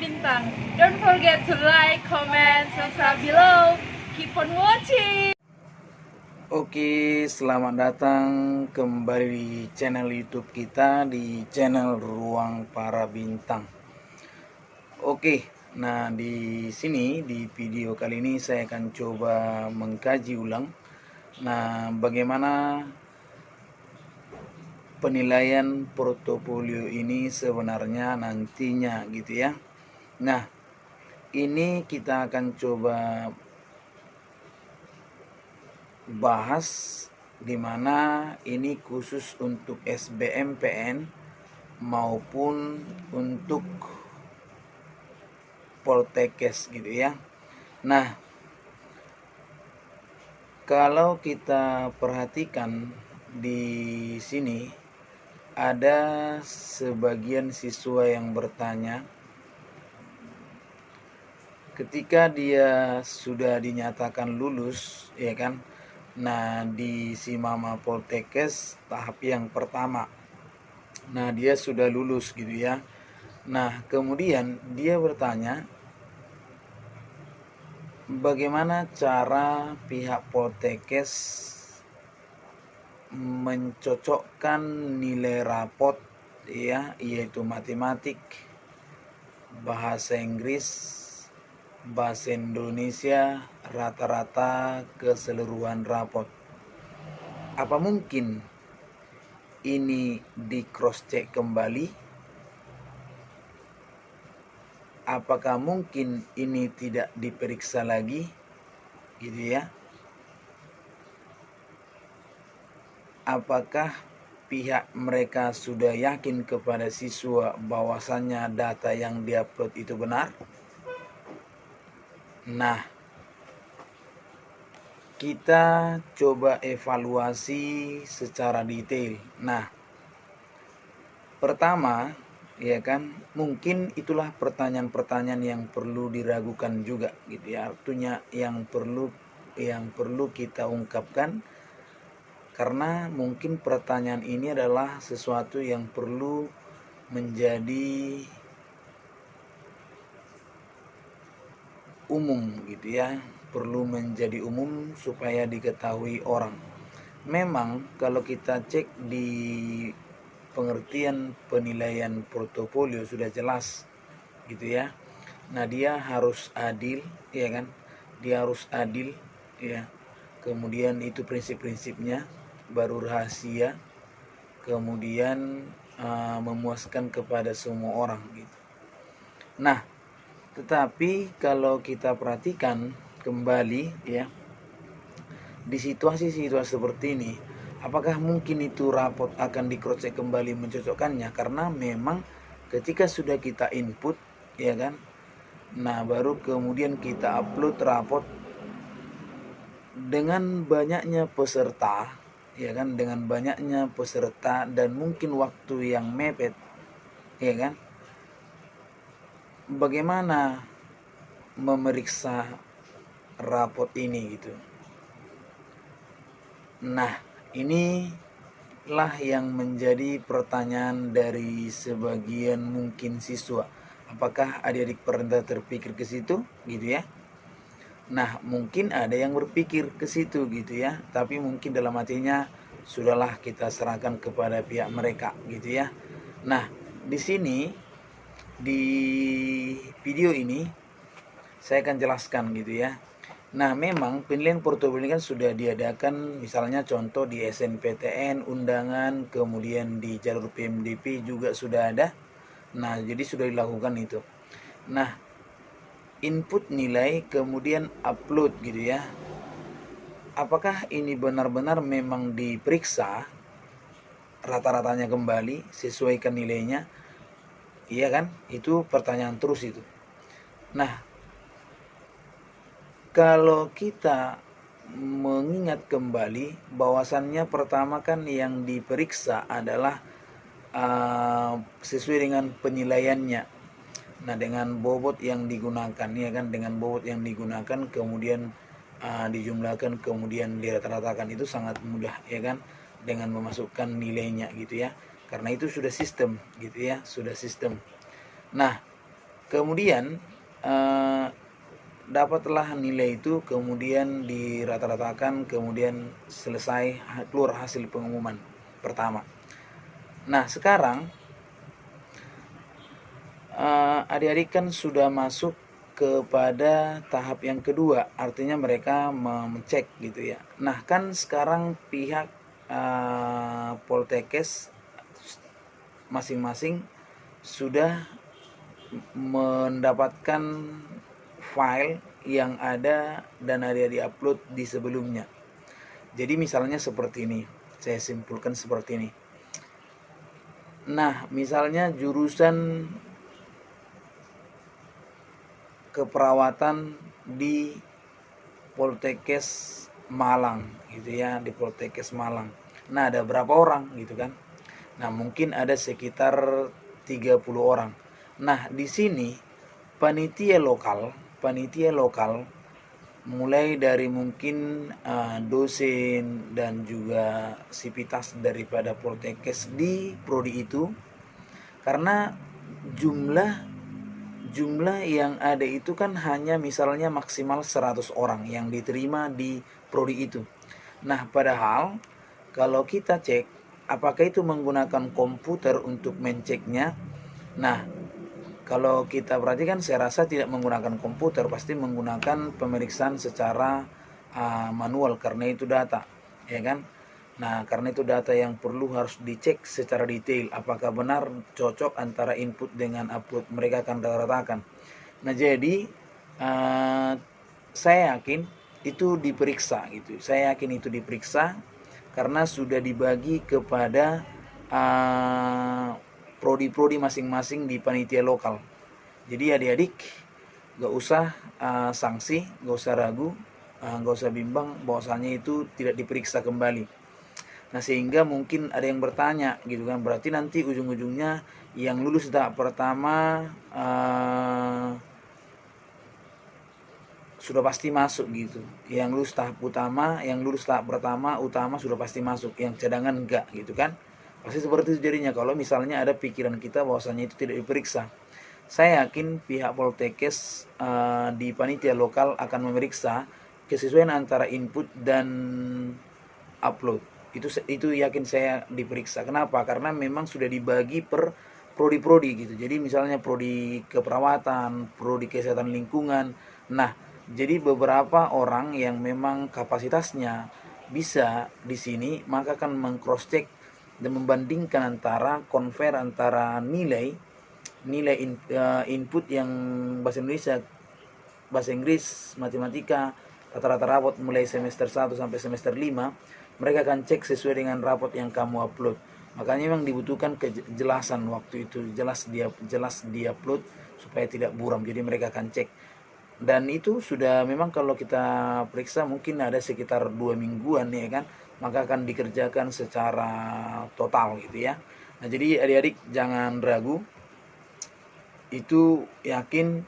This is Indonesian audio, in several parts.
Bintang. Don't forget to like, comment, subscribe below. Keep on watching. Oke, selamat datang kembali di channel YouTube kita, di channel Ruang Para Bintang. Oke, nah di sini di video kali ini saya akan coba mengkaji ulang. Nah, bagaimana penilaian portofolio ini sebenarnya nantinya gitu ya. Nah, ini kita akan coba bahas dimana ini khusus untuk SBMPN maupun untuk Poltekkes gitu ya. Nah, kalau kita perhatikan di sini ada sebagian siswa yang bertanya ketika dia sudah dinyatakan lulus ya kan. Nah, di Simama Poltekkes tahap yang pertama. Nah, dia sudah lulus gitu ya. Nah, kemudian dia bertanya, bagaimana cara pihak Poltekkes mencocokkan nilai rapot ya, yaitu matematik, bahasa Inggris, bahasa Indonesia, rata-rata keseluruhan rapot. Apa mungkin ini di cross check kembali? Apakah mungkin ini tidak diperiksa lagi gitu ya? Apakah pihak mereka sudah yakin kepada siswa bahwasannya data yang diupload itu benar? Nah, kita coba evaluasi secara detail. Nah, pertama ya kan, mungkin itulah pertanyaan-pertanyaan yang perlu diragukan juga gitu ya. Artinya yang perlu kita ungkapkan, karena mungkin pertanyaan ini adalah sesuatu yang perlu menjadi umum gitu ya, perlu menjadi umum supaya diketahui orang. Memang kalau kita cek di pengertian penilaian portofolio sudah jelas gitu ya. Nah, dia harus adil ya kan, dia harus adil ya. Kemudian itu prinsip-prinsipnya, baru rahasia, kemudian memuaskan kepada semua orang gitu. Nah, tetapi kalau kita perhatikan kembali ya, di situasi-situasi seperti ini, apakah mungkin itu rapot akan di-cross-check kembali mencocokkannya? Karena memang ketika sudah kita input ya kan, nah baru kemudian kita upload rapot, dengan banyaknya peserta ya kan, dengan banyaknya peserta dan mungkin waktu yang mepet ya kan, bagaimana memeriksa rapot ini gitu. Nah, inilah yang menjadi pertanyaan dari sebagian mungkin siswa. Apakah adik-adik pernah terpikir ke situ gitu ya? Nah, mungkin ada yang berpikir ke situ gitu ya, tapi mungkin dalam hatinya sudahlah kita serahkan kepada pihak mereka gitu ya. Nah, di sini di video ini saya akan jelaskan gitu ya. Nah, memang penilaian portofolio kan sudah diadakan, misalnya contoh di SNPTN, undangan, kemudian di jalur PMDP juga sudah ada. Nah, jadi sudah dilakukan itu. Nah, input nilai kemudian upload gitu ya. Apakah ini benar-benar memang diperiksa rata-ratanya kembali, sesuaikan nilainya? Iya kan? Itu pertanyaan terus itu. Nah, kalau kita mengingat kembali bahwasannya pertama kan yang diperiksa adalah sesuai dengan penilaiannya. Nah, dengan bobot yang digunakan ya kan, dengan bobot yang digunakan kemudian dijumlahkan kemudian dirata-ratakan, itu sangat mudah ya kan, dengan memasukkan nilainya gitu ya. Karena itu sudah sistem gitu ya, sudah sistem. Nah, Kemudian dapatlah nilai itu, kemudian dirata-ratakan, kemudian selesai, keluar hasil pengumuman pertama. Nah sekarang adik-adik kan sudah masuk kepada tahap yang kedua, artinya mereka mengecek gitu ya. Nah kan sekarang pihak Poltekkes masing-masing sudah mendapatkan file yang ada dan ada di-upload di sebelumnya. Jadi misalnya seperti ini, saya simpulkan seperti ini. Nah misalnya jurusan keperawatan di Poltekkes Malang gitu ya, di Poltekkes Malang. Nah ada berapa orang gitu kan. Nah mungkin ada sekitar 30 orang. Nah di sini panitia lokal mulai dari mungkin dosen dan juga sivitas daripada Poltekkes di prodi itu, karena jumlah yang ada itu kan hanya misalnya maksimal 100 orang yang diterima di prodi itu. Nah padahal kalau kita cek apakah itu menggunakan komputer untuk menceknya. Nah kalau kita perhatikan saya rasa tidak menggunakan komputer, pasti menggunakan pemeriksaan secara manual karena itu data, ya kan. Nah karena itu data yang perlu harus dicek secara detail apakah benar cocok antara input dengan upload, mereka akan ratakan. Nah jadi saya yakin itu diperiksa gitu, saya yakin itu diperiksa karena sudah dibagi kepada prodi-prodi masing-masing di panitia lokal. Jadi adik-adik gak usah sanksi, gak usah ragu, gak usah bimbang bahwasanya itu tidak diperiksa kembali. Nah sehingga mungkin ada yang bertanya gitu kan, berarti nanti ujung-ujungnya yang lulus tahap pertama sudah pasti masuk gitu. Yang lulus tahap pertama utama sudah pasti masuk, yang cadangan enggak gitu kan. Pasti seperti itu jadinya kalau misalnya ada pikiran kita bahwasanya itu tidak diperiksa. Saya yakin pihak Poltekkes di panitia lokal akan memeriksa kesesuaian antara input dan upload. Itu yakin saya diperiksa. Kenapa? Karena memang sudah dibagi per prodi-prodi gitu. Jadi misalnya prodi keperawatan, prodi kesehatan lingkungan. Nah, jadi beberapa orang yang memang kapasitasnya bisa di sini, maka akan meng-cross check dan membandingkan antara compare antara nilai input yang bahasa Indonesia, bahasa Inggris, matematika, rata-rata rapot mulai semester 1 sampai semester 5, mereka akan cek sesuai dengan rapot yang kamu upload. Makanya memang dibutuhkan kejelasan waktu itu, jelas dia upload supaya tidak buram. Jadi mereka akan cek. Dan itu sudah memang kalau kita periksa mungkin ada sekitar 2 mingguan ya kan, maka akan dikerjakan secara total gitu ya. Nah jadi adik-adik jangan ragu, itu yakin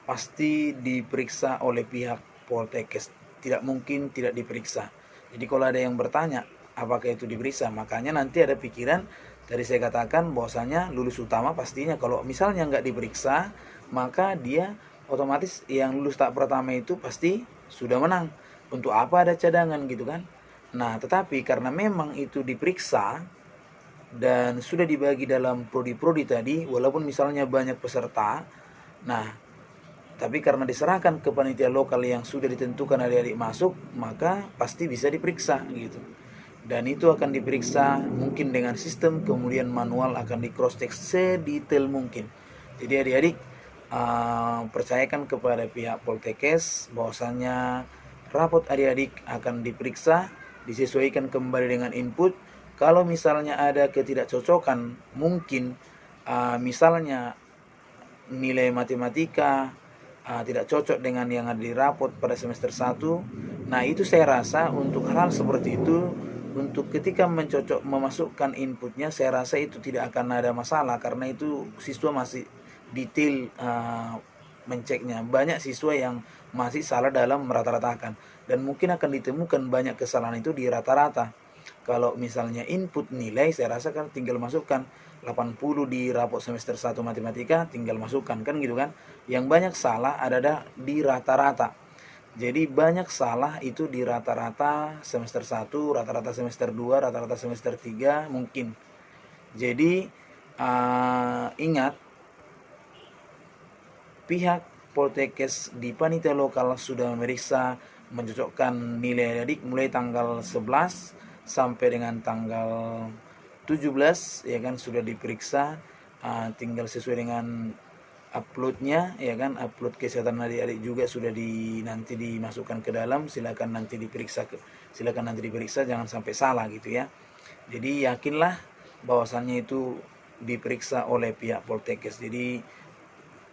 pasti diperiksa oleh pihak Poltekkes, tidak mungkin tidak diperiksa. Jadi kalau ada yang bertanya apakah itu diperiksa, makanya nanti ada pikiran tadi saya katakan bahwasanya lulus utama pastinya kalau misalnya nggak diperiksa, maka dia otomatis yang lulus tahap pertama itu pasti sudah menang. Untuk apa ada cadangan gitu kan. Nah tetapi karena memang itu diperiksa dan sudah dibagi dalam prodi-prodi tadi, walaupun misalnya banyak peserta, nah tapi karena diserahkan ke panitia lokal yang sudah ditentukan adik-adik masuk, maka pasti bisa diperiksa gitu. Dan itu akan diperiksa mungkin dengan sistem, kemudian manual akan di cross check sedetail mungkin. Jadi adik-adik percayakan kepada pihak Poltekkes bahwasanya rapot adik-adik akan diperiksa, disesuaikan kembali dengan input. Kalau misalnya ada ketidakcocokan, mungkin misalnya nilai matematika tidak cocok dengan yang ada di rapot pada semester 1. Nah itu saya rasa untuk hal seperti itu, untuk ketika memasukkan inputnya, saya rasa itu tidak akan ada masalah karena itu siswa masih detail menceknya. Banyak siswa yang masih salah dalam merata-ratakan dan mungkin akan ditemukan banyak kesalahan itu di rata-rata Kalau misalnya input nilai, saya rasa kan tinggal masukkan 80 di rapot semester 1 matematika, tinggal masukkan kan gitu kan. Yang banyak salah ada di rata-rata. Jadi banyak salah itu di rata-rata semester 1, rata-rata semester 2, rata-rata semester 3 mungkin. Jadi ingat, pihak Poltekkes di panitia lokal sudah memeriksa, mencocokkan nilai adik mulai tanggal 11 sampai dengan tanggal 17 ya kan, sudah diperiksa. Tinggal sesuai dengan uploadnya ya kan, upload kesehatan adik-adik juga sudah nanti dimasukkan ke dalam. Silakan nanti diperiksa, jangan sampai salah gitu ya. Jadi yakinlah bahwasannya itu diperiksa oleh pihak Poltekkes. Jadi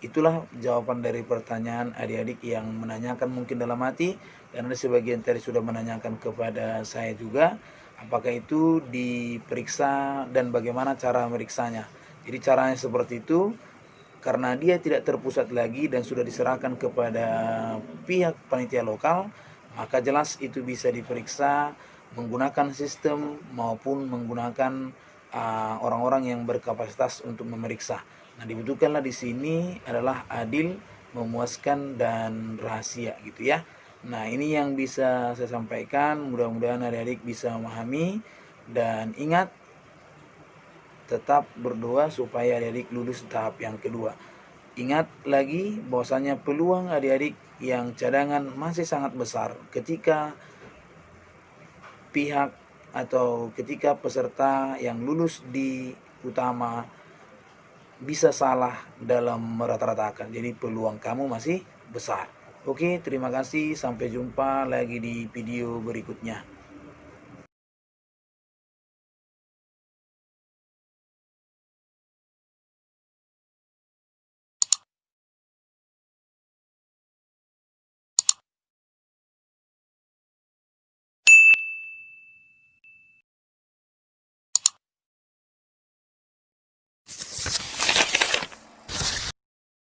itulah jawaban dari pertanyaan adik-adik yang menanyakan mungkin dalam hati, dan ada sebagian tadi sudah menanyakan kepada saya juga apakah itu diperiksa dan bagaimana cara meriksanya. Jadi caranya seperti itu, karena dia tidak terpusat lagi dan sudah diserahkan kepada pihak panitia lokal, maka jelas itu bisa diperiksa menggunakan sistem maupun menggunakan orang-orang yang berkapasitas untuk memeriksa. Nah, dibutuhkanlah di sini adalah adil, memuaskan, dan rahasia gitu ya. Nah, ini yang bisa saya sampaikan. Mudah-mudahan adik-adik bisa memahami, dan ingat, tetap berdoa supaya adik-adik lulus tahap yang kedua. Ingat lagi bahwasanya peluang adik-adik yang cadangan masih sangat besar ketika pihak atau ketika peserta yang lulus di utama bisa salah dalam merata-ratakan. Jadi peluang kamu masih besar. Oke, terima kasih. Sampai jumpa lagi di video berikutnya.